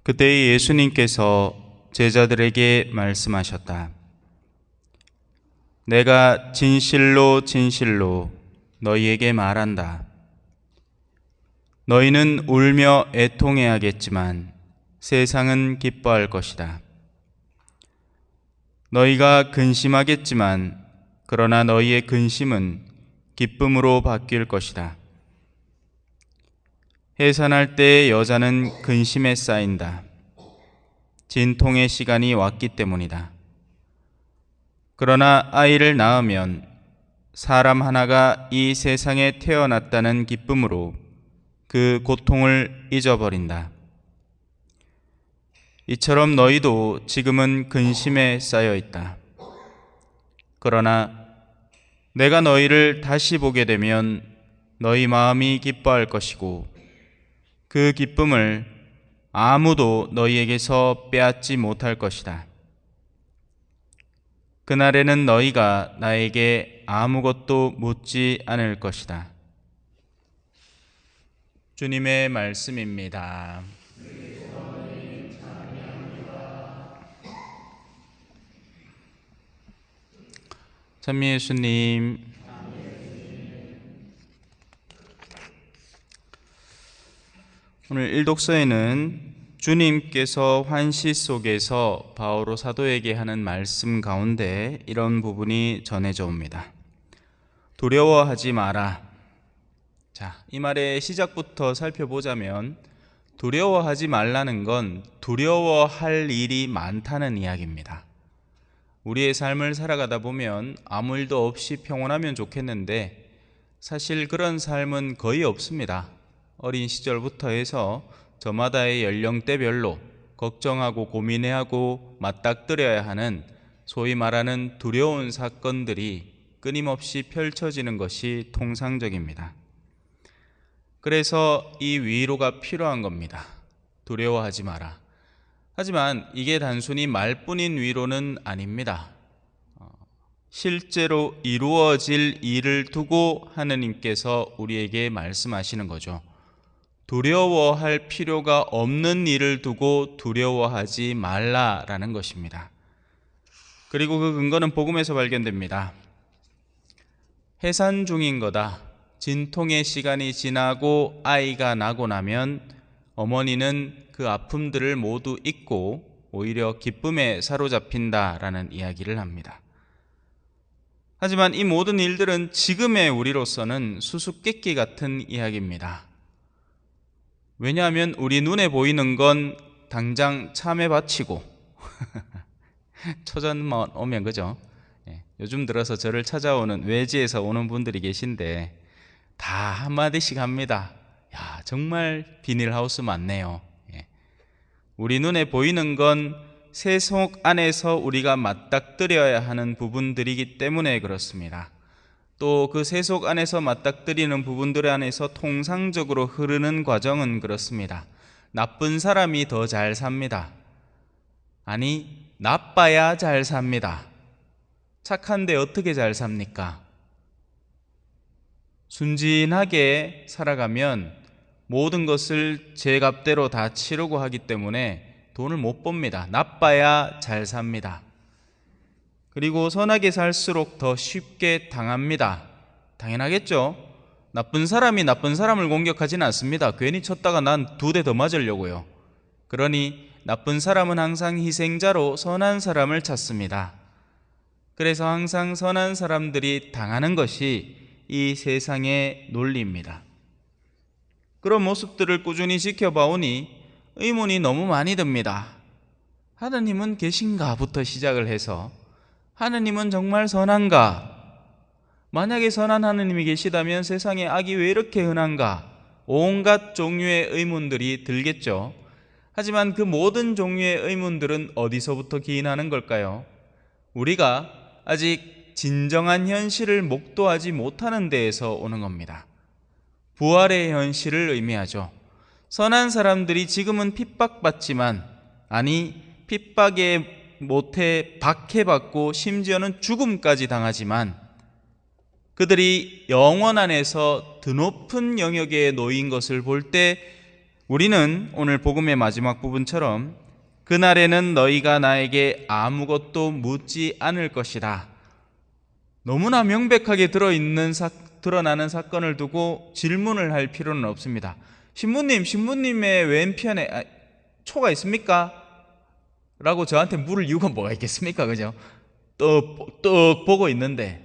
그때 예수님께서 제자들에게 말씀하셨다. 내가 진실로 진실로 너희에게 말한다. 너희는 울며 애통해하겠지만 세상은 기뻐할 것이다. 너희가 근심하겠지만 그러나 너희의 근심은 기쁨으로 바뀔 것이다. 해산할 때의 여자는 근심에 쌓인다. 진통의 시간이 왔기 때문이다. 그러나 아이를 낳으면 사람 하나가 이 세상에 태어났다는 기쁨으로 그 고통을 잊어버린다. 이처럼 너희도 지금은 근심에 쌓여 있다. 그러나 내가 너희를 다시 보게 되면 너희 마음이 기뻐할 것이고 그 기쁨을 아무도 너희에게서 빼앗지 못할 것이다. 그날에는 너희가 나에게 아무것도 묻지 않을 것이다. 주님의 말씀입니다. 찬미 예수님. 오늘 일독서에는 주님께서 환시 속에서 바오로 사도에게 하는 말씀 가운데 이런 부분이 전해져 옵니다. 두려워하지 마라. 자, 이 말의 시작부터 살펴보자면 두려워하지 말라는 건 두려워할 일이 많다는 이야기입니다. 우리의 삶을 살아가다 보면 아무 일도 없이 평온하면 좋겠는데 사실 그런 삶은 거의 없습니다. 어린 시절부터 해서 저마다의 연령대별로 걱정하고 고민해하고 맞닥뜨려야 하는 소위 말하는 두려운 사건들이 끊임없이 펼쳐지는 것이 통상적입니다. 그래서 이 위로가 필요한 겁니다. 두려워하지 마라. 하지만 이게 단순히 말뿐인 위로는 아닙니다. 실제로 이루어질 일을 두고 하느님께서 우리에게 말씀하시는 거죠. 두려워할 필요가 없는 일을 두고 두려워하지 말라라는 것입니다. 그리고 그 근거는 복음에서 발견됩니다. 해산 중인 거다. 진통의 시간이 지나고 아이가 나고 나면 어머니는 그 아픔들을 모두 잊고 오히려 기쁨에 사로잡힌다라는 이야기를 합니다. 하지만 이 모든 일들은 지금의 우리로서는 수수께끼 같은 이야기입니다. 왜냐하면 우리 눈에 보이는 건 당장 참외 바치고 초전만 오면 그죠? 요즘 들어서 저를 찾아오는 외지에서 오는 분들이 계신데 다 한마디씩 합니다. 야, 정말 비닐하우스 많네요. 우리 눈에 보이는 건 세속 안에서 우리가 맞닥뜨려야 하는 부분들이기 때문에 그렇습니다. 또 그 세속 안에서 맞닥뜨리는 부분들 안에서 통상적으로 흐르는 과정은 그렇습니다. 나쁜 사람이 더 잘 삽니다. 아니, 나빠야 잘 삽니다. 착한데 어떻게 잘 삽니까? 순진하게 살아가면 모든 것을 제 값대로 다 치르고 하기 때문에 돈을 못 법니다. 나빠야 잘 삽니다. 그리고 선하게 살수록 더 쉽게 당합니다. 당연하겠죠? 나쁜 사람이 나쁜 사람을 공격하지는 않습니다. 괜히 쳤다가 난 2대 더 맞으려고요. 그러니 나쁜 사람은 항상 희생자로 선한 사람을 찾습니다. 그래서 항상 선한 사람들이 당하는 것이 이 세상의 논리입니다. 그런 모습들을 꾸준히 지켜봐오니 의문이 너무 많이 듭니다. 하느님은 계신가부터 시작을 해서 하느님은 정말 선한가? 만약에 선한 하느님이 계시다면 세상에 악이 왜 이렇게 흔한가? 온갖 종류의 의문들이 들겠죠. 하지만 그 모든 종류의 의문들은 어디서부터 기인하는 걸까요? 우리가 아직 진정한 현실을 목도하지 못하는 데에서 오는 겁니다. 부활의 현실을 의미하죠. 선한 사람들이 지금은 핍박받지만, 아니 핍박에 못해 박해받고 심지어는 죽음까지 당하지만 그들이 영원 안에서 드높은 영역에 놓인 것을 볼 때 우리는 오늘 복음의 마지막 부분처럼 그날에는 너희가 나에게 아무것도 묻지 않을 것이다. 너무나 명백하게 드러나는 사건을 두고 질문을 할 필요는 없습니다. 신부님의 왼편에 초가 있습니까? 라고 저한테 물을 이유가 뭐가 있겠습니까? 그죠? 떡 보고 있는데,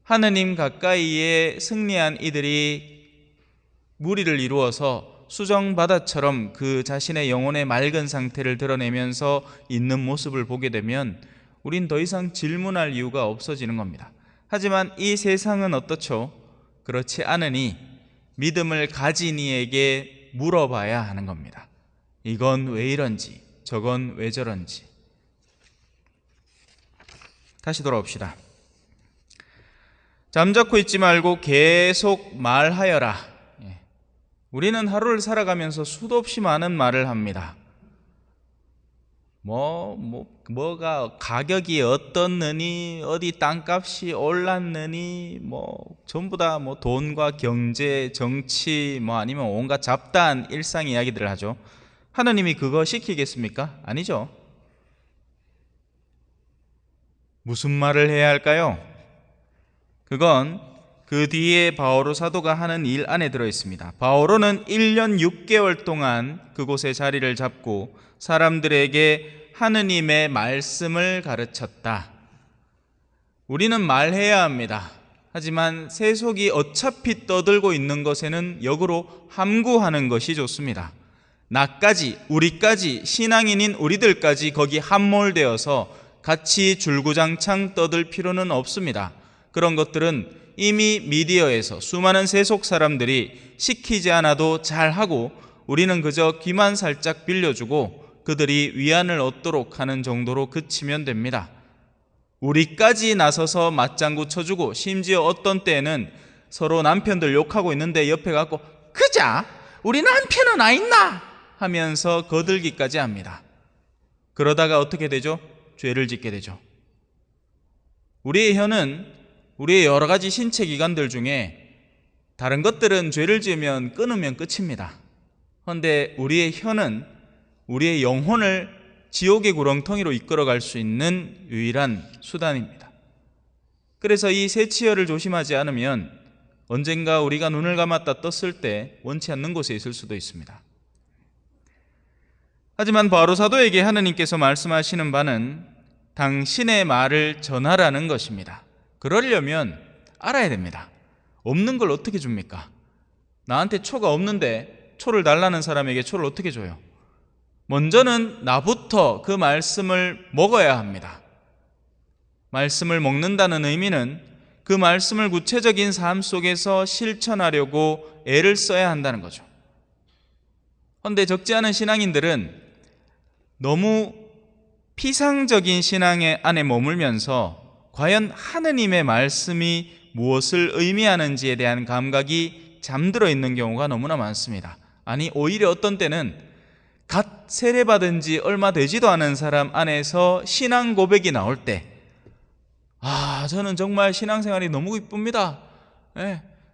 하느님 가까이에 승리한 이들이 무리를 이루어서 수정바다처럼 그 자신의 영혼의 맑은 상태를 드러내면서 있는 모습을 보게 되면 우린 더 이상 질문할 이유가 없어지는 겁니다. 하지만 이 세상은 어떻죠? 그렇지 않으니 믿음을 가진 이에게 물어봐야 하는 겁니다. 이건 왜 이런지, 저건 왜 저런지. 다시 돌아옵시다. 잠자코 있지 말고 계속 말하여라. 우리는 하루를 살아가면서 수도 없이 많은 말을 합니다. 뭐가 가격이 어떻느니, 어디 땅값이 올랐느니, 전부 다 돈과 경제, 정치, 아니면 온갖 잡다한 일상 이야기들을 하죠. 하느님이 그거 시키겠습니까? 아니죠. 무슨 말을 해야 할까요? 그건 그 뒤에 바오로 사도가 하는 일 안에 들어있습니다. 바오로는 1년 6개월 동안 그곳에 자리를 잡고 사람들에게 하느님의 말씀을 가르쳤다. 우리는 말해야 합니다. 하지만 세속이 어차피 떠들고 있는 것에는 역으로 함구하는 것이 좋습니다. 나까지, 우리까지, 신앙인인 우리들까지 거기 함몰되어서 같이 줄구장창 떠들 필요는 없습니다. 그런 것들은 이미 미디어에서 수많은 세속 사람들이 시키지 않아도 잘하고 우리는 그저 귀만 살짝 빌려주고 그들이 위안을 얻도록 하는 정도로 그치면 됩니다. 우리까지 나서서 맞장구 쳐주고 심지어 어떤 때에는 서로 남편들 욕하고 있는데 옆에 가고 그자 우리 남편은 아있나 하면서 거들기까지 합니다. 그러다가 어떻게 되죠? 죄를 짓게 되죠. 우리의 혀는 우리의 여러 가지 신체 기관들 중에 다른 것들은 죄를 지으면 끊으면 끝입니다. 그런데 우리의 혀는 우리의 영혼을 지옥의 구렁텅이로 이끌어갈 수 있는 유일한 수단입니다. 그래서 이 새치혈을 조심하지 않으면 언젠가 우리가 눈을 감았다 떴을 때 원치 않는 곳에 있을 수도 있습니다. 하지만 바로 사도에게 하느님께서 말씀하시는 바는 당신의 말을 전하라는 것입니다. 그러려면 알아야 됩니다. 없는 걸 어떻게 줍니까? 나한테 초가 없는데 초를 달라는 사람에게 초를 어떻게 줘요? 먼저는 나부터 그 말씀을 먹어야 합니다. 말씀을 먹는다는 의미는 그 말씀을 구체적인 삶 속에서 실천하려고 애를 써야 한다는 거죠. 그런데 적지 않은 신앙인들은 너무 피상적인 신앙의 안에 머물면서 과연 하느님의 말씀이 무엇을 의미하는지에 대한 감각이 잠들어 있는 경우가 너무나 많습니다. 아니 오히려 어떤 때는 갓 세례받은 지 얼마 되지도 않은 사람 안에서 신앙 고백이 나올 때 저는 정말 신앙생활이 너무 기쁩니다.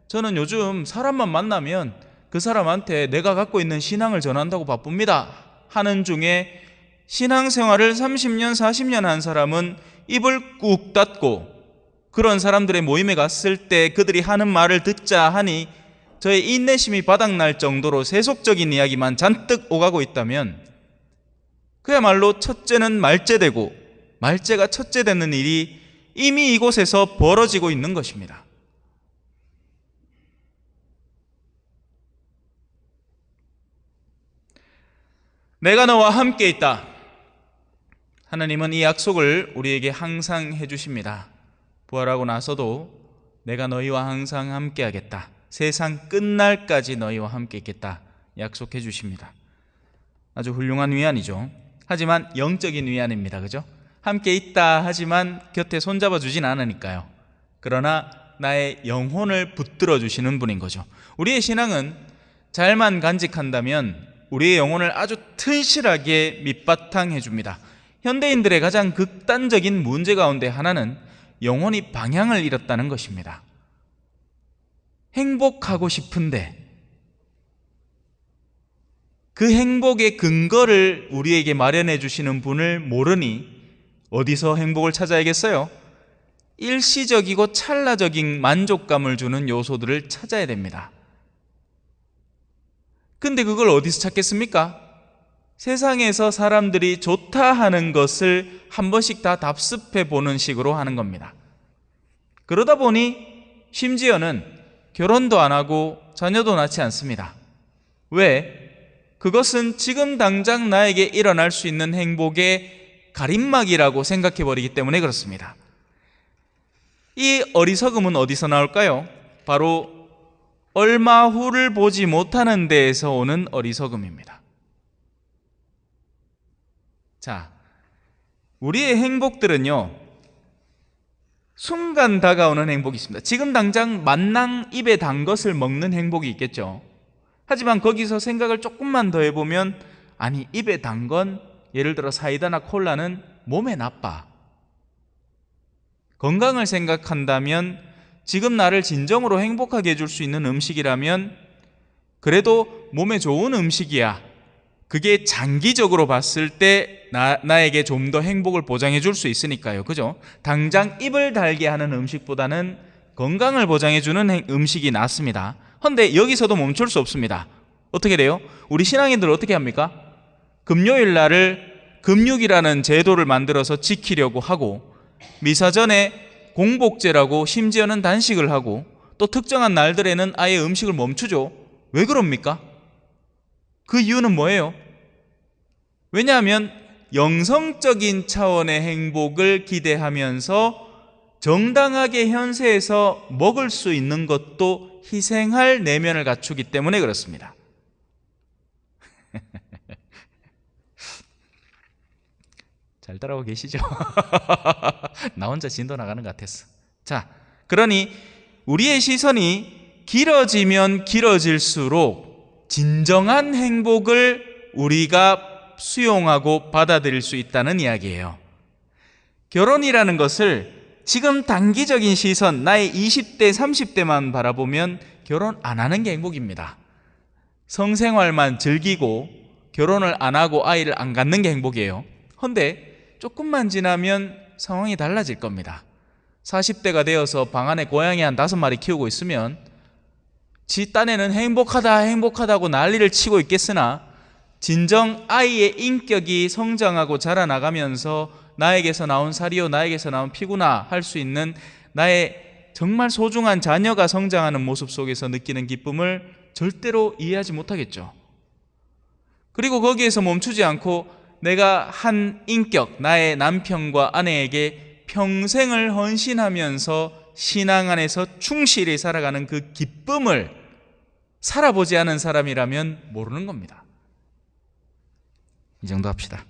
저는 요즘 사람만 만나면 그 사람한테 내가 갖고 있는 신앙을 전한다고 바쁩니다 하는 중에 신앙생활을 30년, 40년 한 사람은 입을 꾹 닫고 그런 사람들의 모임에 갔을 때 그들이 하는 말을 듣자 하니 저의 인내심이 바닥날 정도로 세속적인 이야기만 잔뜩 오가고 있다면 그야말로 첫째는 말째되고 말째가 첫째 되는 일이 이미 이곳에서 벌어지고 있는 것입니다. 내가 너와 함께 있다. 하나님은 이 약속을 우리에게 항상 해주십니다. 부활하고 나서도 내가 너희와 항상 함께 하겠다. 세상 끝날까지 너희와 함께 있겠다. 약속해 주십니다. 아주 훌륭한 위안이죠. 하지만 영적인 위안입니다. 그죠? 함께 있다 하지만 곁에 손잡아 주진 않으니까요. 그러나 나의 영혼을 붙들어 주시는 분인 거죠. 우리의 신앙은 잘만 간직한다면 우리의 영혼을 아주 튼실하게 밑바탕해 줍니다. 현대인들의 가장 극단적인 문제 가운데 하나는 영혼이 방향을 잃었다는 것입니다. 행복하고 싶은데 그 행복의 근거를 우리에게 마련해 주시는 분을 모르니 어디서 행복을 찾아야겠어요? 일시적이고 찰나적인 만족감을 주는 요소들을 찾아야 됩니다. 근데 그걸 어디서 찾겠습니까? 세상에서 사람들이 좋다 하는 것을 한 번씩 다 답습해 보는 식으로 하는 겁니다. 그러다 보니 심지어는 결혼도 안 하고 자녀도 낳지 않습니다. 왜? 그것은 지금 당장 나에게 일어날 수 있는 행복의 가림막이라고 생각해 버리기 때문에 그렇습니다. 이 어리석음은 어디서 나올까요? 바로 얼마 후를 보지 못하는 데에서 오는 어리석음입니다. 자, 우리의 행복들은요, 순간 다가오는 행복이 있습니다. 지금 당장 만낭 입에 단 것을 먹는 행복이 있겠죠. 하지만 거기서 생각을 조금만 더 해보면, 아니, 입에 단 건 예를 들어 사이다나 콜라는 몸에 나빠. 건강을 생각한다면 지금 나를 진정으로 행복하게 해줄 수 있는 음식이라면 그래도 몸에 좋은 음식이야. 그게 장기적으로 봤을 때 나에게 좀 더 행복을 보장해 줄 수 있으니까요. 그죠? 당장 입을 달게 하는 음식보다는 건강을 보장해 주는 음식이 낫습니다. 그런데 여기서도 멈출 수 없습니다. 어떻게 돼요? 우리 신앙인들 어떻게 합니까? 금요일 날을 금육이라는 제도를 만들어서 지키려고 하고, 미사 전에 공복제라고 심지어는 단식을 하고, 또 특정한 날들에는 아예 음식을 멈추죠. 왜 그럽니까? 그 이유는 뭐예요? 왜냐하면 영성적인 차원의 행복을 기대하면서 정당하게 현세에서 먹을 수 있는 것도 희생할 내면을 갖추기 때문에 그렇습니다. 잘 따라오고 계시죠? 나 혼자 진도 나가는 것 같았어. 자, 그러니 우리의 시선이 길어지면 길어질수록 진정한 행복을 우리가 수용하고 받아들일 수 있다는 이야기예요. 결혼이라는 것을 지금 단기적인 시선, 나의 20대, 30대만 바라보면 결혼 안 하는 게 행복입니다. 성생활만 즐기고 결혼을 안 하고 아이를 안 갖는 게 행복이에요. 그런데 조금만 지나면 상황이 달라질 겁니다. 40대가 되어서 방 안에 고양이 한 5마리 키우고 있으면 지 딴에는 행복하다고 난리를 치고 있겠으나, 진정 아이의 인격이 성장하고 자라나가면서 나에게서 나온 살이요 나에게서 나온 피구나 할 수 있는 나의 정말 소중한 자녀가 성장하는 모습 속에서 느끼는 기쁨을 절대로 이해하지 못하겠죠. 그리고 거기에서 멈추지 않고 내가 한 인격, 나의 남편과 아내에게 평생을 헌신하면서 신앙 안에서 충실히 살아가는 그 기쁨을 살아보지 않은 사람이라면 모르는 겁니다. 이 정도 합시다.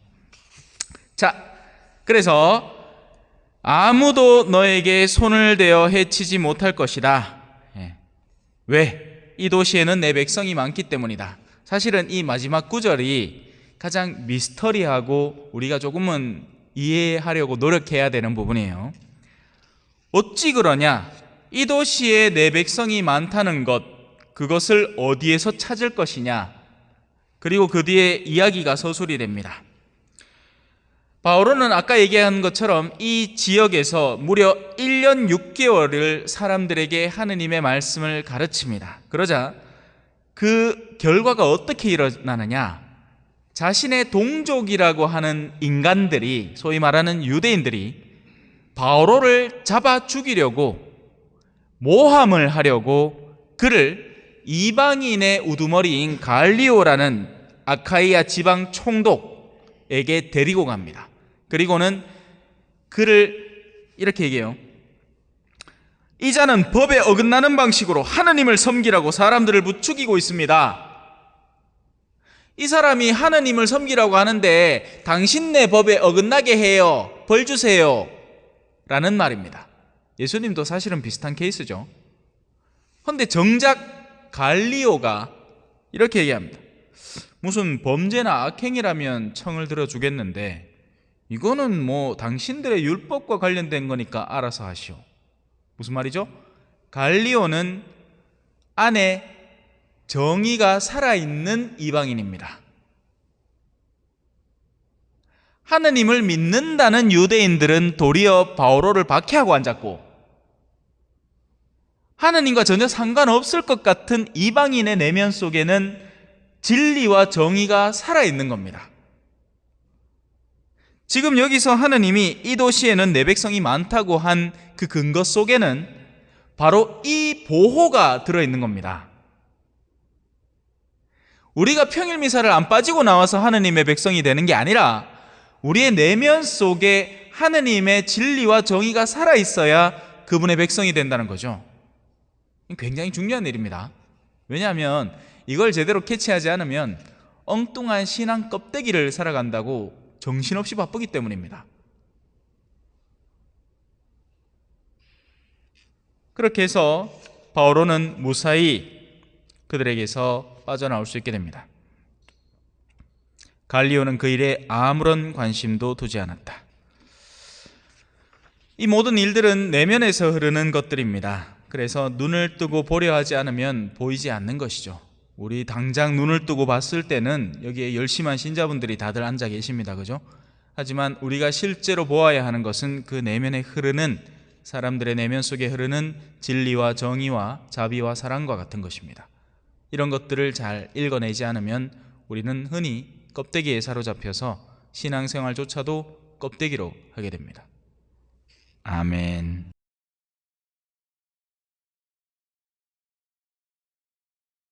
자, 그래서 아무도 너에게 손을 대어 해치지 못할 것이다. 왜? 이 도시에는 내 백성이 많기 때문이다. 사실은 이 마지막 구절이 가장 미스터리하고 우리가 조금은 이해하려고 노력해야 되는 부분이에요. 어찌 그러냐? 이 도시에 내 백성이 많다는 것, 그것을 어디에서 찾을 것이냐? 그리고 그 뒤에 이야기가 서술이 됩니다. 바오로는 아까 얘기한 것처럼 이 지역에서 무려 1년 6개월을 사람들에게 하느님의 말씀을 가르칩니다. 그러자 그 결과가 어떻게 일어나느냐? 자신의 동족이라고 하는 인간들이, 소위 말하는 유대인들이 바오로를 잡아 죽이려고 모함을 하려고 그를 이방인의 우두머리인 갈리오라는 아카이아 지방 총독에게 데리고 갑니다. 그리고는 그를 이렇게 얘기해요. 이 자는 법에 어긋나는 방식으로 하느님을 섬기라고 사람들을 부추기고 있습니다. 이 사람이 하느님을 섬기라고 하는데 당신네 법에 어긋나게 해요. 벌 주세요. 라는 말입니다. 예수님도 사실은 비슷한 케이스죠. 그런데 정작 갈리오가 이렇게 얘기합니다. 무슨 범죄나 악행이라면 청을 들어주겠는데 이거는 뭐 당신들의 율법과 관련된 거니까 알아서 하시오. 무슨 말이죠? 갈리오는 안에 정의가 살아있는 이방인입니다. 하느님을 믿는다는 유대인들은 도리어 바오로를 박해하고 앉았고, 하느님과 전혀 상관없을 것 같은 이방인의 내면 속에는 진리와 정의가 살아있는 겁니다. 지금 여기서 하느님이 이 도시에는 내 백성이 많다고 한 그 근거 속에는 바로 이 보호가 들어있는 겁니다. 우리가 평일미사를 안 빠지고 나와서 하느님의 백성이 되는 게 아니라 우리의 내면 속에 하느님의 진리와 정의가 살아있어야 그분의 백성이 된다는 거죠. 굉장히 중요한 일입니다. 왜냐하면 이걸 제대로 캐치하지 않으면 엉뚱한 신앙 껍데기를 살아간다고 정신없이 바쁘기 때문입니다. 그렇게 해서 바오로는 무사히 그들에게서 빠져나올 수 있게 됩니다. 갈리오는 그 일에 아무런 관심도 두지 않았다. 이 모든 일들은 내면에서 흐르는 것들입니다. 그래서 눈을 뜨고 보려 하지 않으면 보이지 않는 것이죠. 우리 당장 눈을 뜨고 봤을 때는 여기에 열심한 신자분들이 다들 앉아 계십니다. 그죠? 하지만 우리가 실제로 보아야 하는 것은 그 내면에 흐르는, 사람들의 내면 속에 흐르는 진리와 정의와 자비와 사랑과 같은 것입니다. 이런 것들을 잘 읽어내지 않으면 우리는 흔히 껍데기에 사로잡혀서 신앙생활조차도 껍데기로 하게 됩니다. 아멘.